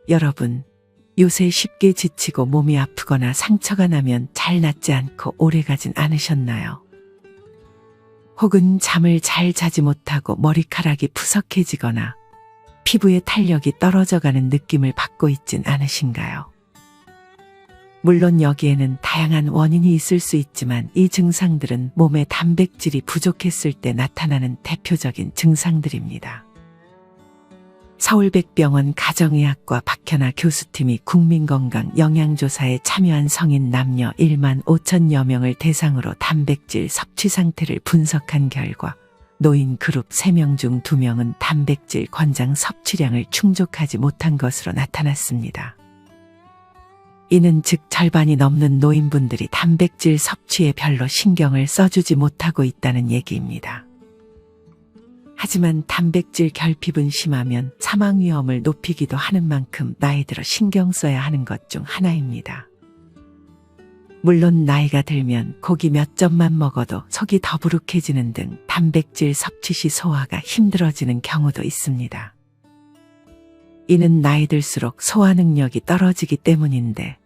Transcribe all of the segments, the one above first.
여러분, 요새 쉽게 지치고 몸이 아프거나 상처가 나면 잘 낫지 않고 오래가진 않으셨나요? 혹은 잠을 잘 자지 못하고 머리카락이 푸석해지거나 피부의 탄력이 떨어져가는 느낌을 받고 있진 않으신가요? 물론 여기에는 다양한 원인이 있을 수 있지만 이 증상들은 몸에 단백질이 부족했을 때 나타나는 대표적인 증상들입니다. 서울백병원 가정의학과 박현아 교수팀이 국민건강 영양조사에 참여한 성인 남녀 1만 5천여 명을 대상으로 단백질 섭취 상태를 분석한 결과 노인 그룹 3명 중 2명은 단백질 권장 섭취량을 충족하지 못한 것으로 나타났습니다. 이는 즉 절반이 넘는 노인분들이 단백질 섭취에 별로 신경을 써주지 못하고 있다는 얘기입니다. 하지만 단백질 결핍은 심하면 사망 위험을 높이기도 하는 만큼 나이 들어 신경 써야 하는 것 중 하나입니다. 물론 나이가 들면 고기 몇 점만 먹어도 속이 더부룩해지는 등 단백질 섭취 시 소화가 힘들어지는 경우도 있습니다. 이는 나이 들수록 소화 능력이 떨어지기 때문인데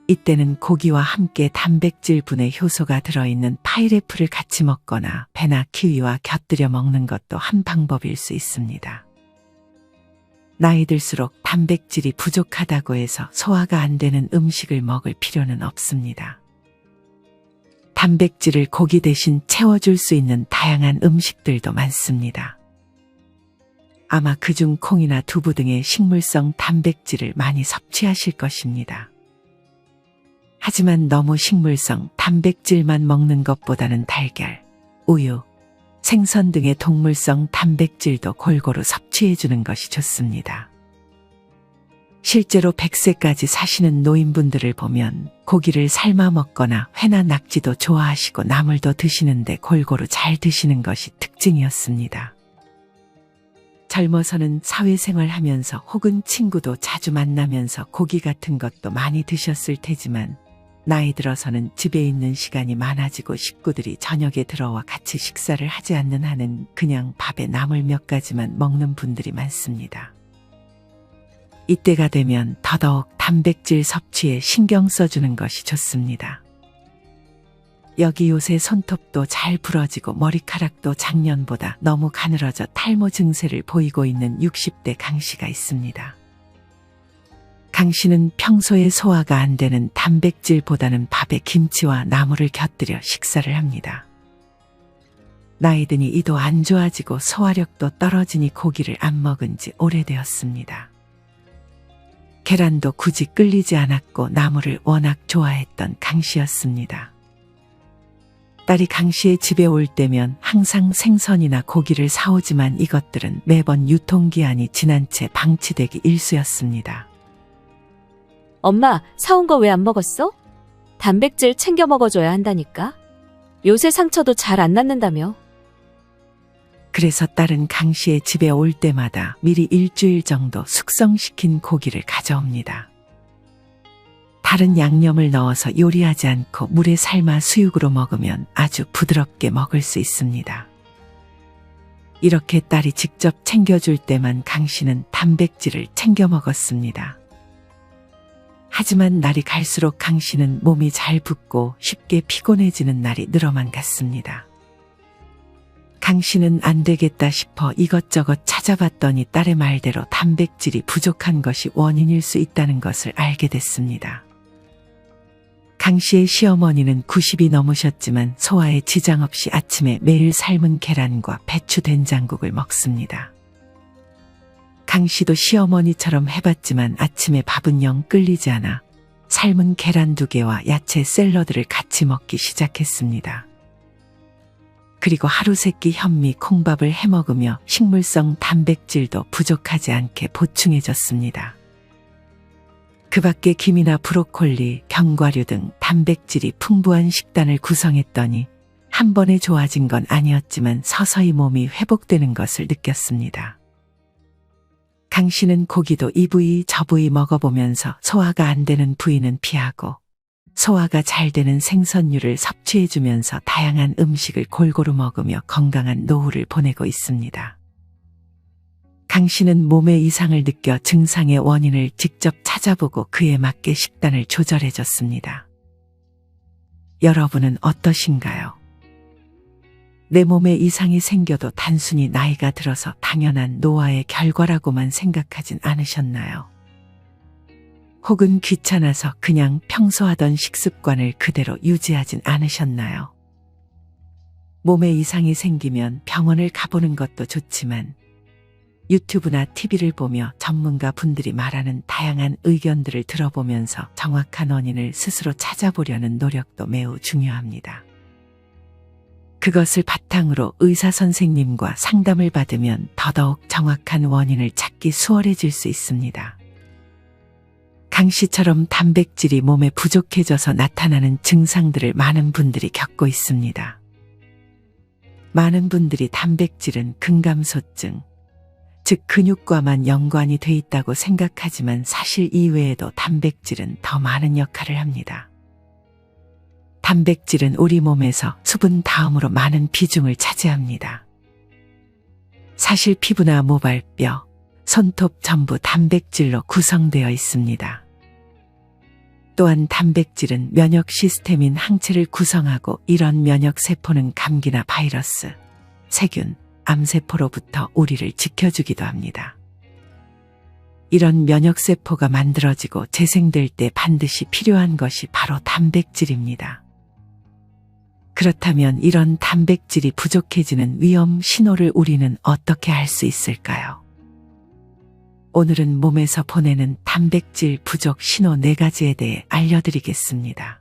이때는 고기와 함께 단백질 분해 효소가 들어있는 파인애플을 같이 먹거나 배나 키위와 곁들여 먹는 것도 한 방법일 수 있습니다. 나이 들수록 단백질이 부족하다고 해서 소화가 안 되는 음식을 먹을 필요는 없습니다. 단백질을 고기 대신 채워줄 수 있는 다양한 음식들도 많습니다. 아마 그중 콩이나 두부 등의 식물성 단백질을 많이 섭취하실 것입니다. 하지만 너무 식물성 단백질만 먹는 것보다는 달걀, 우유, 생선 등의 동물성 단백질도 골고루 섭취해주는 것이 좋습니다. 실제로 100세까지 사시는 노인분들을 보면 고기를 삶아 먹거나 회나 낙지도 좋아하시고 나물도 드시는데 골고루 잘 드시는 것이 특징이었습니다. 젊어서는 사회생활하면서 혹은 친구도 자주 만나면서 고기 같은 것도 많이 드셨을 테지만 나이 들어서는 집에 있는 시간이 많아지고 식구들이 저녁에 들어와 같이 식사를 하지 않는 한은 그냥 밥에 나물 몇 가지만 먹는 분들이 많습니다. 이때가 되면 더더욱 단백질 섭취에 신경 써주는 것이 좋습니다. 여기 요새 손톱도 잘 부러지고 머리카락도 작년보다 너무 가늘어져 탈모 증세를 보이고 있는 60대 강 씨가 있습니다. 강 씨는 평소에 소화가 안 되는 단백질보다는 밥에 김치와 나물을 곁들여 식사를 합니다. 나이 드니 이도 안 좋아지고 소화력도 떨어지니 고기를 안 먹은 지 오래되었습니다. 계란도 굳이 끌리지 않았고 나물을 워낙 좋아했던 강 씨였습니다. 딸이 강 씨의 집에 올 때면 항상 생선이나 고기를 사오지만 이것들은 매번 유통기한이 지난 채 방치되기 일쑤였습니다. 엄마, 사온 거 왜 안 먹었어? 단백질 챙겨 먹어줘야 한다니까. 요새 상처도 잘 안 낫는다며. 그래서 딸은 강 씨의 집에 올 때마다 미리 일주일 정도 숙성시킨 고기를 가져옵니다. 다른 양념을 넣어서 요리하지 않고 물에 삶아 수육으로 먹으면 아주 부드럽게 먹을 수 있습니다. 이렇게 딸이 직접 챙겨줄 때만 강 씨는 단백질을 챙겨 먹었습니다. 하지만 날이 갈수록 강 씨는 몸이 잘 붓고 쉽게 피곤해지는 날이 늘어만 갔습니다. 강 씨는 안 되겠다 싶어 이것저것 찾아봤더니 딸의 말대로 단백질이 부족한 것이 원인일 수 있다는 것을 알게 됐습니다. 강 씨의 시어머니는 90이 넘으셨지만 소화에 지장 없이 아침에 매일 삶은 계란과 배추 된장국을 먹습니다. 강 씨도 시어머니처럼 해봤지만 아침에 밥은 영 끌리지 않아 삶은 계란 2개와 야채 샐러드를 같이 먹기 시작했습니다. 그리고 하루 세끼 현미 콩밥을 해먹으며 식물성 단백질도 부족하지 않게 보충해줬습니다. 그 밖에 김이나 브로콜리, 견과류 등 단백질이 풍부한 식단을 구성했더니 한 번에 좋아진 건 아니었지만 서서히 몸이 회복되는 것을 느꼈습니다. 강 씨는 고기도 이 부위 저 부위 먹어보면서 소화가 안 되는 부위는 피하고 소화가 잘 되는 생선류를 섭취해주면서 다양한 음식을 골고루 먹으며 건강한 노후를 보내고 있습니다. 강 씨는 몸의 이상을 느껴 증상의 원인을 직접 찾아보고 그에 맞게 식단을 조절해줬습니다. 여러분은 어떠신가요? 내 몸에 이상이 생겨도 단순히 나이가 들어서 당연한 노화의 결과라고만 생각하진 않으셨나요? 혹은 귀찮아서 그냥 평소 하던 식습관을 그대로 유지하진 않으셨나요? 몸에 이상이 생기면 병원을 가보는 것도 좋지만 유튜브나 TV를 보며 전문가 분들이 말하는 다양한 의견들을 들어보면서 정확한 원인을 스스로 찾아보려는 노력도 매우 중요합니다. 그것을 바탕으로 의사 선생님과 상담을 받으면 더더욱 정확한 원인을 찾기 수월해질 수 있습니다. 강 씨처럼 단백질이 몸에 부족해져서 나타나는 증상들을 많은 분들이 겪고 있습니다. 많은 분들이 단백질은 근감소증, 즉 근육과만 연관이 돼 있다고 생각하지만 사실 이외에도 단백질은 더 많은 역할을 합니다. 단백질은 우리 몸에서 수분 다음으로 많은 비중을 차지합니다. 사실 피부나 모발뼈, 손톱 전부 단백질로 구성되어 있습니다. 또한 단백질은 면역 시스템인 항체를 구성하고 이런 면역 세포는 감기나 바이러스, 세균, 암세포로부터 우리를 지켜주기도 합니다. 이런 면역세포가 만들어지고 재생될 때 반드시 필요한 것이 바로 단백질입니다. 그렇다면 이런 단백질이 부족해지는 위험 신호를 우리는 어떻게 알 수 있을까요? 오늘은 몸에서 보내는 단백질 부족 신호 4가지에 대해 알려드리겠습니다.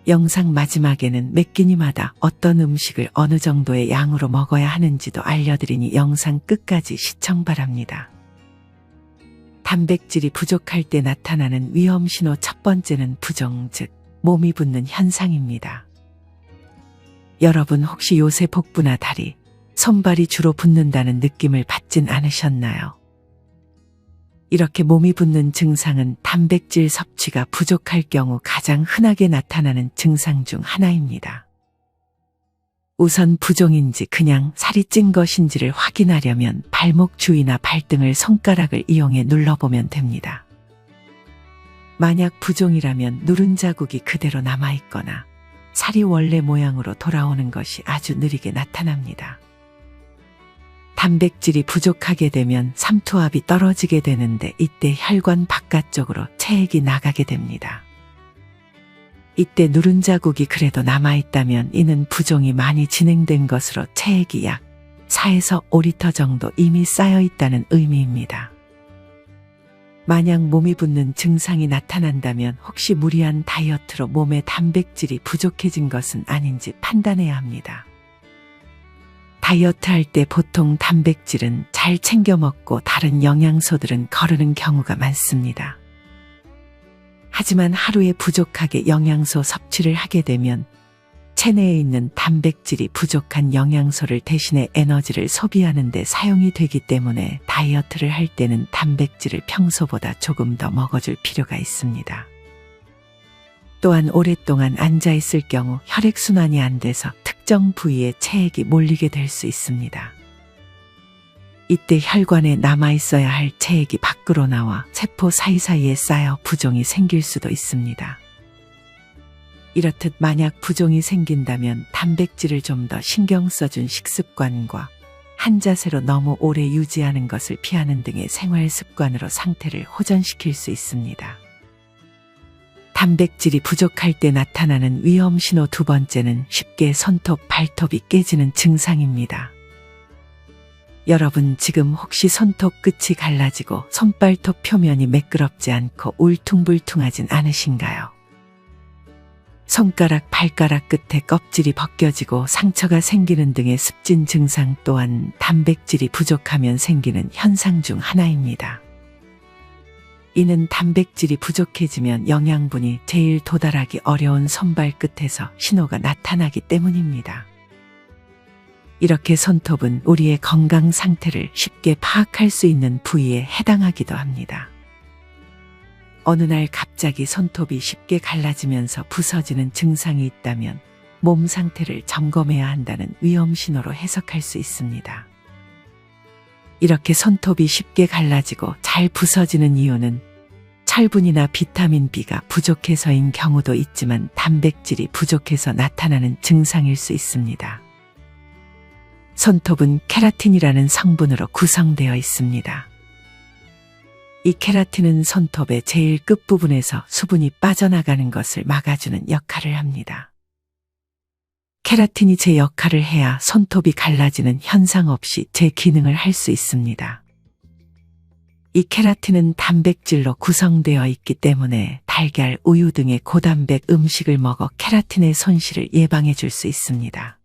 영상 마지막에는 매 끼니마다 어떤 음식을 어느 정도의 양으로 먹어야 하는지도 알려드리니 영상 끝까지 시청 바랍니다. 단백질이 부족할 때 나타나는 위험 신호 첫 번째는 부종, 즉 몸이 붓는 현상입니다. 여러분 혹시 요새 복부나 다리, 손발이 주로 붓는다는 느낌을 받진 않으셨나요? 이렇게 몸이 붓는 증상은 단백질 섭취가 부족할 경우 가장 흔하게 나타나는 증상 중 하나입니다. 우선 부종인지 그냥 살이 찐 것인지를 확인하려면 발목 주위나 발등을 손가락을 이용해 눌러보면 됩니다. 만약 부종이라면 누른 자국이 그대로 남아있거나 살이 원래 모양으로 돌아오는 것이 아주 느리게 나타납니다. 단백질이 부족하게 되면 삼투압이 떨어지게 되는데 이때 혈관 바깥쪽으로 체액이 나가게 됩니다. 이때 누른 자국이 그래도 남아있다면 이는 부종이 많이 진행된 것으로 체액이 약 4에서 5리터 정도 이미 쌓여있다는 의미입니다. 만약 몸이 붓는 증상이 나타난다면 혹시 무리한 다이어트로 몸에 단백질이 부족해진 것은 아닌지 판단해야 합니다. 다이어트 할 때 보통 단백질은 잘 챙겨 먹고 다른 영양소들은 거르는 경우가 많습니다. 하지만 하루에 부족하게 영양소 섭취를 하게 되면 체내에 있는 단백질이 부족한 영양소를 대신해 에너지를 소비하는 데 사용이 되기 때문에 다이어트를 할 때는 단백질을 평소보다 조금 더 먹어줄 필요가 있습니다. 또한 오랫동안 앉아있을 경우 혈액순환이 안 돼서 특정 부위에 체액이 몰리게 될 수 있습니다. 이때 혈관에 남아있어야 할 체액이 밖으로 나와 세포 사이사이에 쌓여 부종이 생길 수도 있습니다. 이렇듯 만약 부종이 생긴다면 단백질을 좀 더 신경 써준 식습관과 한 자세로 너무 오래 유지하는 것을 피하는 등의 생활 습관으로 상태를 호전시킬 수 있습니다. 단백질이 부족할 때 나타나는 위험 신호 두 번째는 쉽게 손톱, 발톱이 깨지는 증상입니다. 여러분 지금 혹시 손톱 끝이 갈라지고 손발톱 표면이 매끄럽지 않고 울퉁불퉁하진 않으신가요? 손가락, 발가락 끝에 껍질이 벗겨지고 상처가 생기는 등의 습진 증상 또한 단백질이 부족하면 생기는 현상 중 하나입니다. 이는 단백질이 부족해지면 영양분이 제일 도달하기 어려운 손발 끝에서 신호가 나타나기 때문입니다. 이렇게 손톱은 우리의 건강 상태를 쉽게 파악할 수 있는 부위에 해당하기도 합니다. 어느 날 갑자기 손톱이 쉽게 갈라지면서 부서지는 증상이 있다면 몸 상태를 점검해야 한다는 위험 신호로 해석할 수 있습니다. 이렇게 손톱이 쉽게 갈라지고 잘 부서지는 이유는 철분이나 비타민 B가 부족해서인 경우도 있지만 단백질이 부족해서 나타나는 증상일 수 있습니다. 손톱은 케라틴이라는 성분으로 구성되어 있습니다. 이 케라틴은 손톱의 제일 끝부분에서 수분이 빠져나가는 것을 막아주는 역할을 합니다. 케라틴이 제 역할을 해야 손톱이 갈라지는 현상 없이 제 기능을 할 수 있습니다. 이 케라틴은 단백질로 구성되어 있기 때문에 달걀, 우유 등의 고단백 음식을 먹어 케라틴의 손실을 예방해 줄 수 있습니다.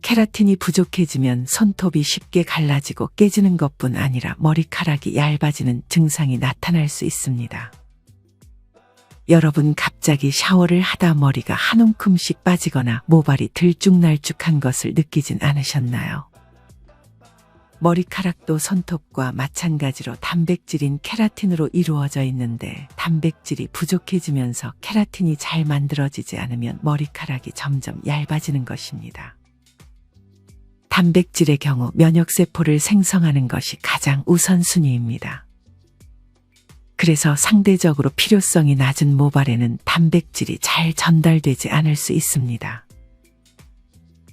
케라틴이 부족해지면 손톱이 쉽게 갈라지고 깨지는 것뿐 아니라 머리카락이 얇아지는 증상이 나타날 수 있습니다. 여러분 갑자기 샤워를 하다 머리가 한 움큼씩 빠지거나 모발이 들쭉날쭉한 것을 느끼진 않으셨나요? 머리카락도 손톱과 마찬가지로 단백질인 케라틴으로 이루어져 있는데 단백질이 부족해지면서 케라틴이 잘 만들어지지 않으면 머리카락이 점점 얇아지는 것입니다. 단백질의 경우 면역세포를 생성하는 것이 가장 우선순위입니다. 그래서 상대적으로 필요성이 낮은 모발에는 단백질이 잘 전달되지 않을 수 있습니다.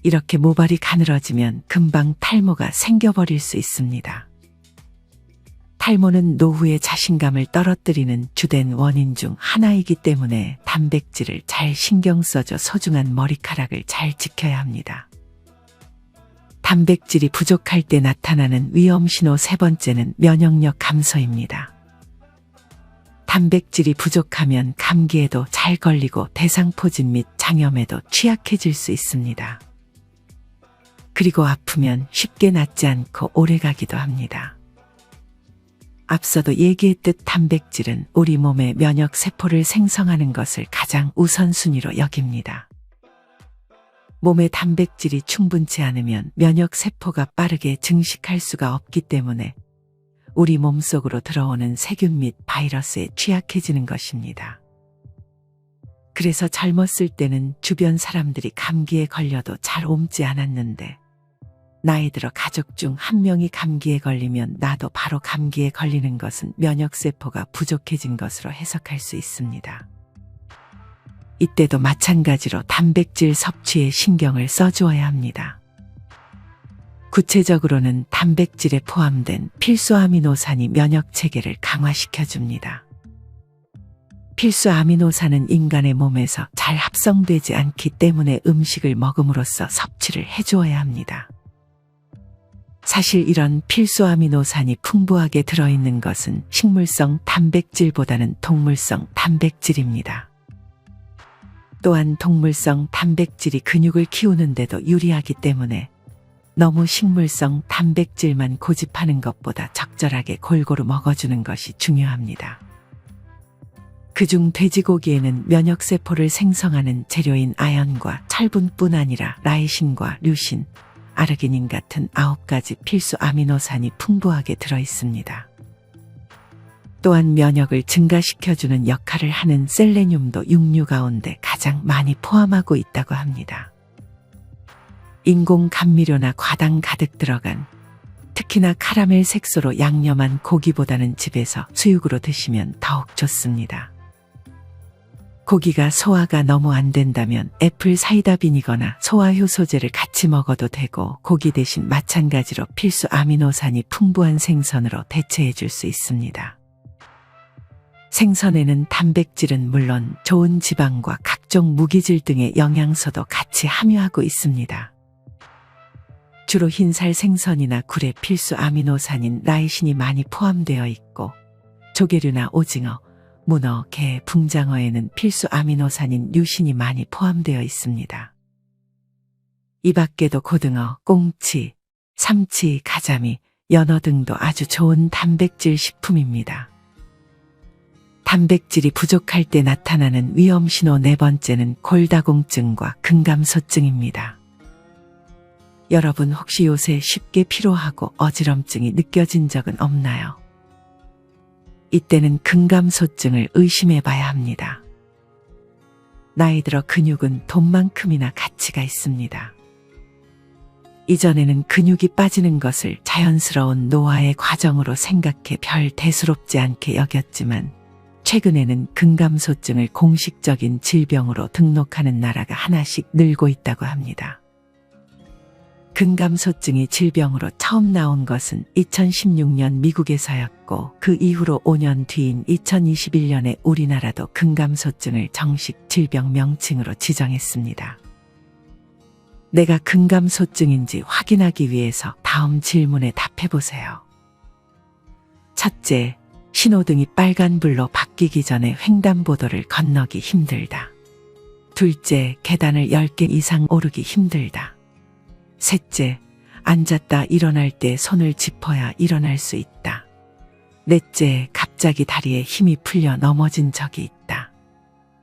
이렇게 모발이 가늘어지면 금방 탈모가 생겨버릴 수 있습니다. 탈모는 노후의 자신감을 떨어뜨리는 주된 원인 중 하나이기 때문에 단백질을 잘 신경 써줘 소중한 머리카락을 잘 지켜야 합니다. 단백질이 부족할 때 나타나는 위험신호 세 번째는 면역력 감소입니다. 단백질이 부족하면 감기에도 잘 걸리고 대상포진 및 장염에도 취약해질 수 있습니다. 그리고 아프면 쉽게 낫지 않고 오래가기도 합니다. 앞서도 얘기했듯 단백질은 우리 몸의 면역세포를 생성하는 것을 가장 우선순위로 여깁니다. 몸에 단백질이 충분치 않으면 면역세포가 빠르게 증식할 수가 없기 때문에 우리 몸속으로 들어오는 세균 및 바이러스에 취약해지는 것입니다. 그래서 젊었을 때는 주변 사람들이 감기에 걸려도 잘 옮지 않았는데 나이 들어 가족 중 한 명이 감기에 걸리면 나도 바로 감기에 걸리는 것은 면역세포가 부족해진 것으로 해석할 수 있습니다. 이때도 마찬가지로 단백질 섭취에 신경을 써주어야 합니다. 구체적으로는 단백질에 포함된 필수 아미노산이 면역 체계를 강화시켜줍니다. 필수 아미노산은 인간의 몸에서 잘 합성되지 않기 때문에 음식을 먹음으로써 섭취를 해주어야 합니다. 사실 이런 필수 아미노산이 풍부하게 들어있는 것은 식물성 단백질보다는 동물성 단백질입니다. 또한 동물성 단백질이 근육을 키우는 데도 유리하기 때문에 너무 식물성 단백질만 고집하는 것보다 적절하게 골고루 먹어주는 것이 중요합니다. 그중 돼지고기에는 면역세포를 생성하는 재료인 아연과 철분뿐 아니라 라이신과 류신, 아르기닌 같은 9가지 필수 아미노산이 풍부하게 들어있습니다. 또한 면역을 증가시켜주는 역할을 하는 셀레늄도 육류 가운데 가장 많이 포함하고 있다고 합니다. 인공 감미료나 과당 가득 들어간 특히나 카라멜 색소로 양념한 고기보다는 집에서 수육으로 드시면 더욱 좋습니다. 고기가 소화가 너무 안 된다면 애플 사이다 비니거나 소화효소제를 같이 먹어도 되고 고기 대신 마찬가지로 필수 아미노산이 풍부한 생선으로 대체해 줄 수 있습니다. 생선에는 단백질은 물론 좋은 지방과 각종 무기질 등의 영양소도 같이 함유하고 있습니다. 주로 흰살 생선이나 굴에 필수 아미노산인 라이신이 많이 포함되어 있고 조개류나 오징어, 문어, 게, 붕장어에는 필수 아미노산인 류신이 많이 포함되어 있습니다. 이 밖에도 고등어, 꽁치, 삼치, 가자미, 연어 등도 아주 좋은 단백질 식품입니다. 단백질이 부족할 때 나타나는 위험신호 네 번째는 골다공증과 근감소증입니다. 여러분 혹시 요새 쉽게 피로하고 어지럼증이 느껴진 적은 없나요? 이때는 근감소증을 의심해 봐야 합니다. 나이 들어 근육은 돈만큼이나 가치가 있습니다. 이전에는 근육이 빠지는 것을 자연스러운 노화의 과정으로 생각해 별 대수롭지 않게 여겼지만 최근에는 근감소증을 공식적인 질병으로 등록하는 나라가 하나씩 늘고 있다고 합니다. 근감소증이 질병으로 처음 나온 것은 2016년 미국에서였고 그 이후로 5년 뒤인 2021년에 우리나라도 근감소증을 정식 질병 명칭으로 지정했습니다. 내가 근감소증인지 확인하기 위해서 다음 질문에 답해보세요. 첫째, 신호등이 빨간불로 바뀌기 전에 횡단보도를 건너기 힘들다. 둘째, 계단을 10개 이상 오르기 힘들다. 셋째, 앉았다 일어날 때 손을 짚어야 일어날 수 있다. 넷째, 갑자기 다리에 힘이 풀려 넘어진 적이 있다.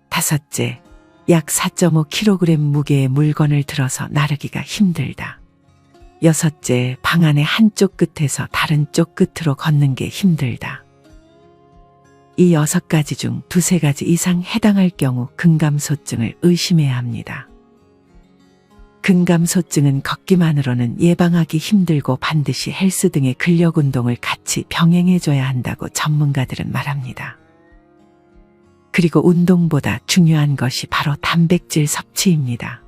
다섯째, 약 4.5kg 무게의 물건을 들어서 나르기가 힘들다. 여섯째, 방 안의 한쪽 끝에서 다른 쪽 끝으로 걷는 게 힘들다. 이 6가지 중 2-3가지 이상 해당할 경우 근감소증을 의심해야 합니다. 근감소증은 걷기만으로는 예방하기 힘들고 반드시 헬스 등의 근력 운동을 같이 병행해줘야 한다고 전문가들은 말합니다. 그리고 운동보다 중요한 것이 바로 단백질 섭취입니다.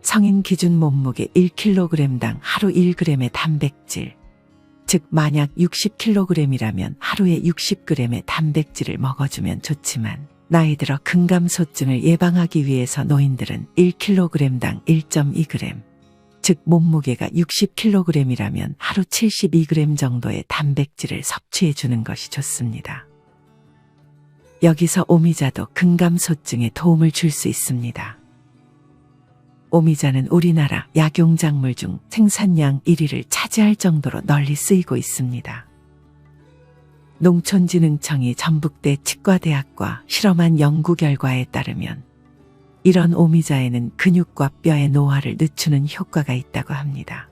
성인 기준 몸무게 1kg당 하루 1g의 단백질, 즉 만약 60kg이라면 하루에 60g의 단백질을 먹어주면 좋지만 나이 들어 근감소증을 예방하기 위해서 노인들은 1kg당 1.2g, 즉 몸무게가 60kg이라면 하루 72g 정도의 단백질을 섭취해 주는 것이 좋습니다. 여기서 오미자도 근감소증에 도움을 줄 수 있습니다. 오미자는 우리나라 약용작물 중 생산량 1위를 차지할 정도로 널리 쓰이고 있습니다. 농촌진흥청이 전북대 치과대학과 실험한 연구 결과에 따르면 이런 오미자에는 근육과 뼈의 노화를 늦추는 효과가 있다고 합니다.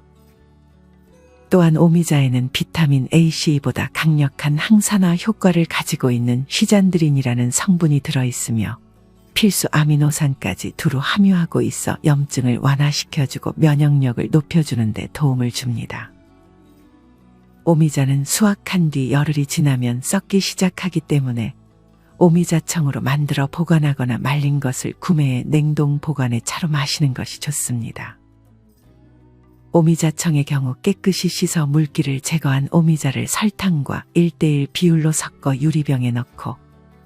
또한 오미자에는 비타민 AC보다 강력한 항산화 효과를 가지고 있는 휘잔드린이라는 성분이 들어있으며 필수 아미노산까지 두루 함유하고 있어 염증을 완화시켜주고 면역력을 높여주는 데 도움을 줍니다. 오미자는 수확한 뒤 열흘이 지나면 썩기 시작하기 때문에 오미자청으로 만들어 보관하거나 말린 것을 구매해 냉동 보관해 차로 마시는 것이 좋습니다. 오미자청의 경우 깨끗이 씻어 물기를 제거한 오미자를 설탕과 1:1 비율로 섞어 유리병에 넣고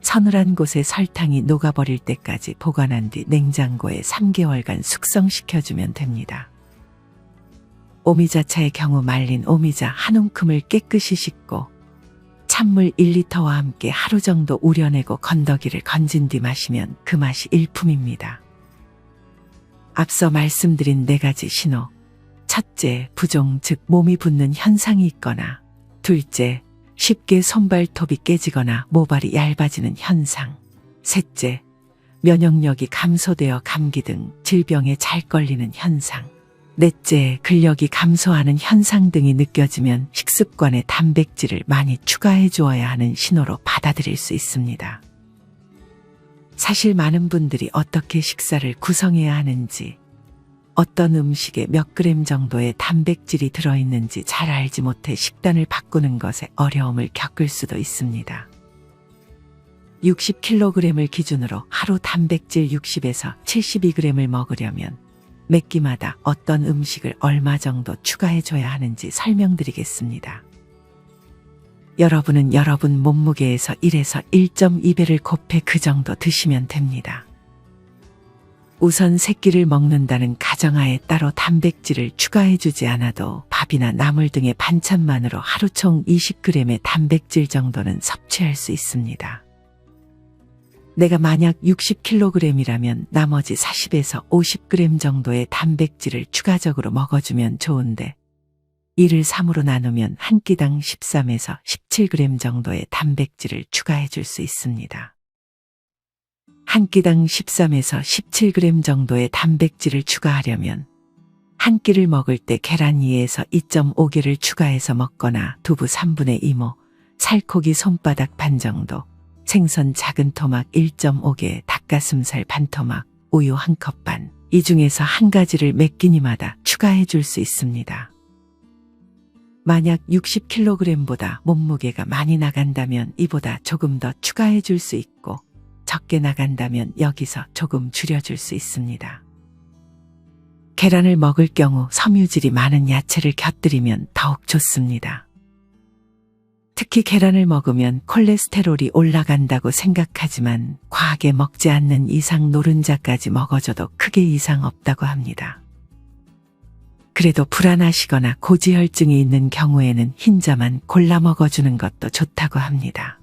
서늘한 곳에 설탕이 녹아버릴 때까지 보관한 뒤 냉장고에 3개월간 숙성시켜주면 됩니다. 오미자차의 경우 말린 오미자 한 움큼을 깨끗이 씻고 찬물 1리터와 함께 하루 정도 우려내고 건더기를 건진 뒤 마시면 그 맛이 일품입니다. 앞서 말씀드린 4가지 신호. 첫째, 부종 즉 몸이 붓는 현상이 있거나, 둘째, 쉽게 손발톱이 깨지거나 모발이 얇아지는 현상, 셋째, 면역력이 감소되어 감기 등 질병에 잘 걸리는 현상, 넷째, 근력이 감소하는 현상 등이 느껴지면 식습관에 단백질을 많이 추가해 주어야 하는 신호로 받아들일 수 있습니다. 사실 많은 분들이 어떻게 식사를 구성해야 하는지, 어떤 음식에 몇 그램 정도의 단백질이 들어있는지 잘 알지 못해 식단을 바꾸는 것에 어려움을 겪을 수도 있습니다. 60kg을 기준으로 하루 단백질 60에서 72g을 먹으려면 몇 끼마다 어떤 음식을 얼마 정도 추가해줘야 하는지 설명드리겠습니다. 여러분은 여러분 몸무게에서 1에서 1.2배를 곱해 그 정도 드시면 됩니다. 우선 3끼를 먹는다는 가정하에 따로 단백질을 추가해주지 않아도 밥이나 나물 등의 반찬만으로 하루 총 20g의 단백질 정도는 섭취할 수 있습니다. 내가 만약 60kg이라면 나머지 40에서 50g 정도의 단백질을 추가적으로 먹어주면 좋은데 이를 3으로 나누면 한 끼당 13에서 17g 정도의 단백질을 추가해줄 수 있습니다. 한 끼당 13에서 17g 정도의 단백질을 추가하려면 한 끼를 먹을 때 계란 2에서 2.5개를 추가해서 먹거나 두부 3분의 2모, 살코기 손바닥 반 정도, 생선 작은 토막 1.5개, 닭가슴살 반 토막, 우유 1컵 반, 이 중에서 한 가지를 몇 끼니마다 추가해 줄 수 있습니다. 만약 60kg보다 몸무게가 많이 나간다면 이보다 조금 더 추가해 줄 수 있고, 적게 나간다면 여기서 조금 줄여줄 수 있습니다. 계란을 먹을 경우 섬유질이 많은 야채를 곁들이면 더욱 좋습니다. 특히 계란을 먹으면 콜레스테롤이 올라간다고 생각하지만 과하게 먹지 않는 이상 노른자까지 먹어줘도 크게 이상 없다고 합니다. 그래도 불안하시거나 고지혈증이 있는 경우에는 흰자만 골라 먹어주는 것도 좋다고 합니다.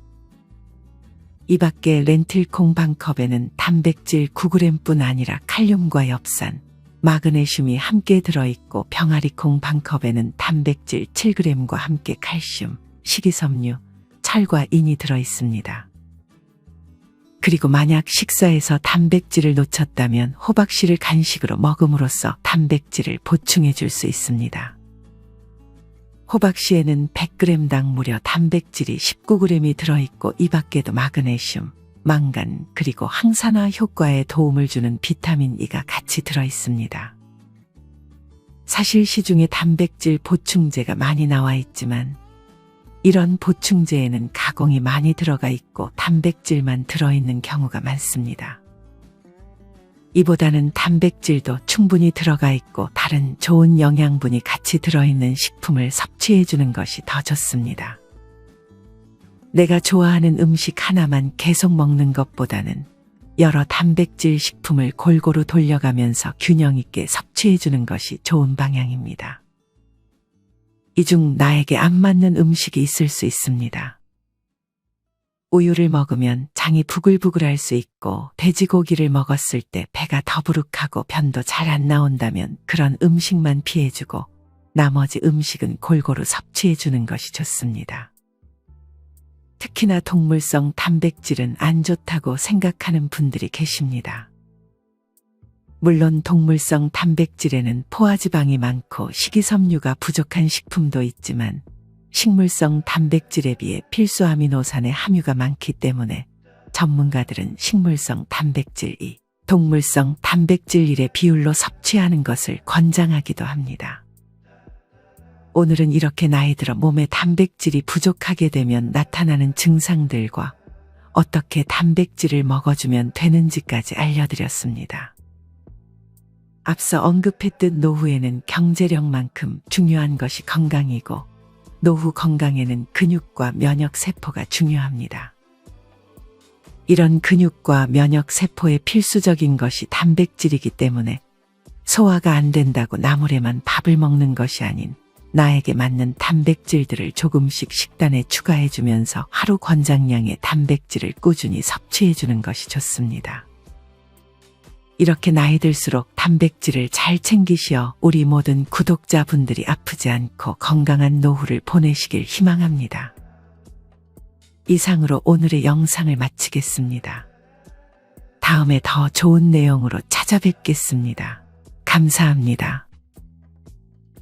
이 밖에 렌틸콩 반컵에는 단백질 9g뿐 아니라 칼륨과 엽산, 마그네슘이 함께 들어있고 병아리콩 반컵에는 단백질 7g과 함께 칼슘, 식이섬유, 철과 인이 들어있습니다. 그리고 만약 식사에서 단백질을 놓쳤다면 호박씨를 간식으로 먹음으로써 단백질을 보충해 줄 수 있습니다. 호박씨에는 100g당 무려 단백질이 19g이 들어있고 이 밖에도 마그네슘, 망간, 그리고 항산화 효과에 도움을 주는 비타민 E가 같이 들어있습니다. 사실 시중에 단백질 보충제가 많이 나와 있지만 이런 보충제에는 가공이 많이 들어가 있고 단백질만 들어있는 경우가 많습니다. 이보다는 단백질도 충분히 들어가 있고 다른 좋은 영양분이 같이 들어있는 식품을 섭취해 주는 것이 더 좋습니다. 내가 좋아하는 음식 하나만 계속 먹는 것보다는 여러 단백질 식품을 골고루 돌려가면서 균형 있게 섭취해 주는 것이 좋은 방향입니다. 이 중 나에게 안 맞는 음식이 있을 수 있습니다. 우유를 먹으면 장이 부글부글할 수 있고 돼지고기를 먹었을 때 배가 더부룩하고 변도 잘 안 나온다면 그런 음식만 피해주고 나머지 음식은 골고루 섭취해 주는 것이 좋습니다. 특히나 동물성 단백질은 안 좋다고 생각하는 분들이 계십니다. 물론 동물성 단백질에는 포화지방이 많고 식이섬유가 부족한 식품도 있지만 식물성 단백질에 비해 필수 아미노산의 함유가 많기 때문에 전문가들은 식물성 단백질 2, 동물성 단백질 1의 비율로 섭취하는 것을 권장하기도 합니다. 오늘은 이렇게 나이 들어 몸에 단백질이 부족하게 되면 나타나는 증상들과 어떻게 단백질을 먹어주면 되는지까지 알려드렸습니다. 앞서 언급했듯 노후에는 경제력만큼 중요한 것이 건강이고 노후 건강에는 근육과 면역세포가 중요합니다. 이런 근육과 면역세포의 필수적인 것이 단백질이기 때문에 소화가 안 된다고 나물에만 밥을 먹는 것이 아닌 나에게 맞는 단백질들을 조금씩 식단에 추가해주면서 하루 권장량의 단백질을 꾸준히 섭취해주는 것이 좋습니다. 이렇게 나이 들수록 단백질을 잘 챙기시어 우리 모든 구독자분들이 아프지 않고 건강한 노후를 보내시길 희망합니다. 이상으로 오늘의 영상을 마치겠습니다. 다음에 더 좋은 내용으로 찾아뵙겠습니다. 감사합니다.